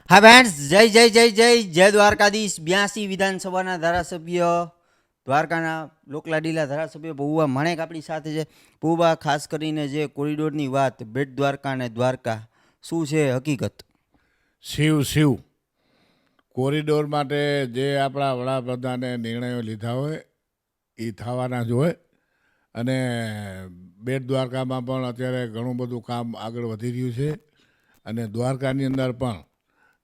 હા ફ્રેન્ડ્સ, જય જય જય જય જય દ્વારકાધીશ. 82 વિધાનસભાના ધારાસભ્ય, દ્વારકાના લોકલાડીલા ધારાસભ્ય પૌવા માણેક આપણી સાથે છે. પૌવા, ખાસ કરીને જે કોરિડોરની વાત, બેટ દ્વારકા અને દ્વારકા, શું છે હકીકત? શિવ કોરિડોર માટે જે આપણા વડાપ્રધાને નિર્ણયો લીધા હોય એ થવાના જ હોય. અને બેટ દ્વારકામાં પણ અત્યારે ઘણું બધું કામ આગળ વધી રહ્યું છે. અને દ્વારકાની અંદર પણ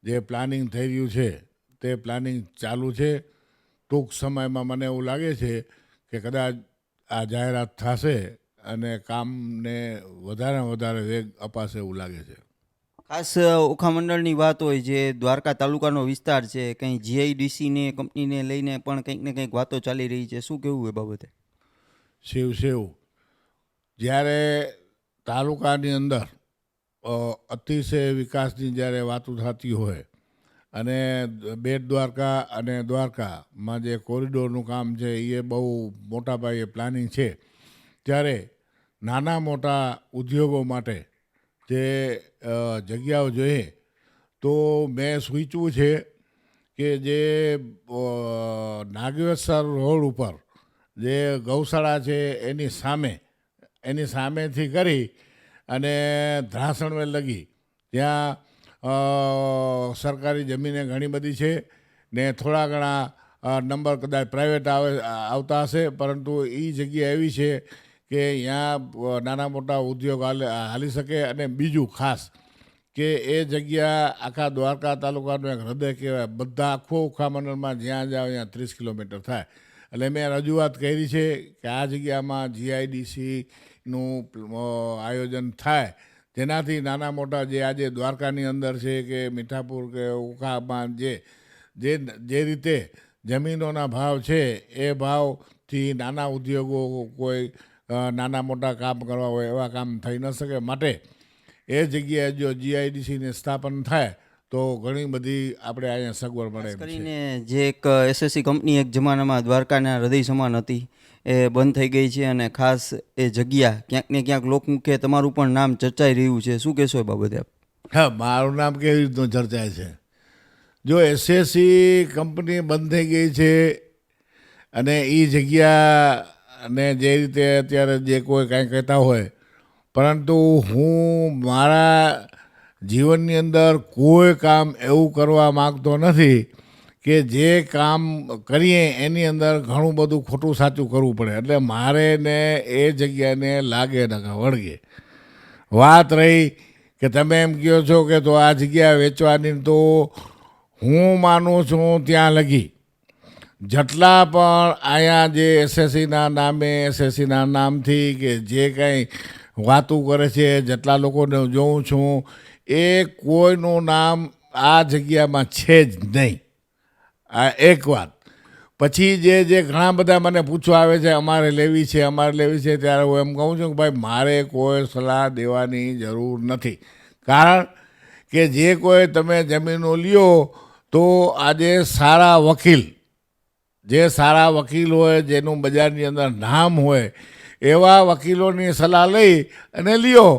જે પ્લાનિંગ થઈ રહ્યું છે તે પ્લાનિંગ ચાલુ છે. ટૂંક સમયમાં મને એવું લાગે છે કે કદાચ આ જાહેરાત થશે અને કામને વધારે વેગ અપાશે એવું લાગે છે. ખાસ ઓખા મંડળની વાત હોય, જે દ્વારકા તાલુકાનો વિસ્તાર છે, કંઈ જીઆઈડીસીને કંપનીને લઈને પણ કંઈક ને કંઈક વાતો ચાલી રહી છે. શું કહેવું એ બાબતે? શિવ જ્યારે તાલુકાની અંદર અતિશય વિકાસની જ્યારે વાતો થતી હોય અને બેટ દ્વારકા અને દ્વારકામાં જે કોરિડોરનું કામ છે એ બહુ મોટા પાયે પ્લાનિંગ છે, ત્યારે નાના મોટા ઉદ્યોગો માટે જે જગ્યાઓ જોઈએ તો મેં સૂચવ્યું છે કે જે નાગેશ્વર રોડ ઉપર જે ગૌશાળા છે એની સામેથી કરી અને ધ્રાસણવેલ લગી ત્યાં સરકારી જમીને ઘણી બધી છે ને થોડા ઘણા નંબર કદાચ પ્રાઇવેટ આવતા હશે, પરંતુ એ જગ્યા એવી છે કે અહીંયા નાના મોટા ઉદ્યોગ હાલી શકે. અને બીજું ખાસ કે એ જગ્યા આખા દ્વારકા તાલુકાનું એક હૃદય કહેવાય. બધા આખો ઓખા મંડળમાં જ્યાં જાઓ ત્યાં 30 કિલોમીટર થાય. એટલે મેં રજૂઆત કરી છે કે આ જગ્યામાં જીઆઈડીસીનું આયોજન થાય, જેનાથી નાના મોટા જે આજે દ્વારકાની અંદર છે કે મીઠાપુર કે ઓખામાં જે રીતે જમીનોના ભાવ છે એ ભાવથી નાના ઉદ્યોગો કોઈ નાના મોટા કામ કરવા હોય એવા કામ થઈ ન શકે. માટે એ જગ્યાએ જો જીઆઈડીસીને સ્થાપન થાય તો ઘણી બધી આપણે અહીંયા સગવડ મળે. કરીને જે એક એસએસસી કંપની એક જમાનામાં દ્વારકાના હૃદય સમાન હતી, એ બંધ થઈ ગઈ છે. અને ખાસ એ જગ્યા ક્યાંક ને ક્યાંક લોકમુખે તમારું પણ નામ ચર્ચાઈ રહ્યું છે. શું કહેશો એ બાબતે આપ? હા, મારું નામ કેવી રીતનું ચર્ચાય છે? જો એસએસસી કંપની બંધ થઈ ગઈ છે અને એ જગ્યાને જે રીતે અત્યારે જે કોઈ કાંઈ કહેતા હોય, પરંતુ હું મારા જીવનની અંદર કોઈ કામ એવું કરવા માગતો નથી કે જે કામ કરીએ એની અંદર ઘણું બધું ખોટું સાચું કરવું પડે. એટલે મારે ને એ જગ્યાને લાગે ન કે વળગે. વાત રહી કે તમે એમ કહો છો કે તો આ જગ્યા વેચવાની, તો હું માનું છું ત્યાં લગી જેટલા પણ અહીંયા જે એસએસસીના નામે, એસએસસીના નામથી કે જે કંઈ વાતું કરે છે, જેટલા લોકોને જોઉં છું, એ કોઈનું નામ આ જગ્યામાં છે જ નહીં. આ એક વાત. પછી જે ઘણા બધા મને પૂછવા આવે છે અમારે લેવી છે, ત્યારે હું એમ કહું છું કે ભાઈ મારે કોઈ સલાહ દેવાની જરૂર નથી. કારણ કે જે કોઈ તમે જમીનો લ્યો તો આજે સારા વકીલ હોય, જેનું બજારની અંદર નામ હોય, એવા વકીલોની સલાહ લઈ અને લ્યો.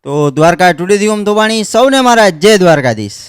તો દ્વારકા ટુડે દી ઓમ ધોબાણી, સૌને મારા જય દ્વારકાધીશ.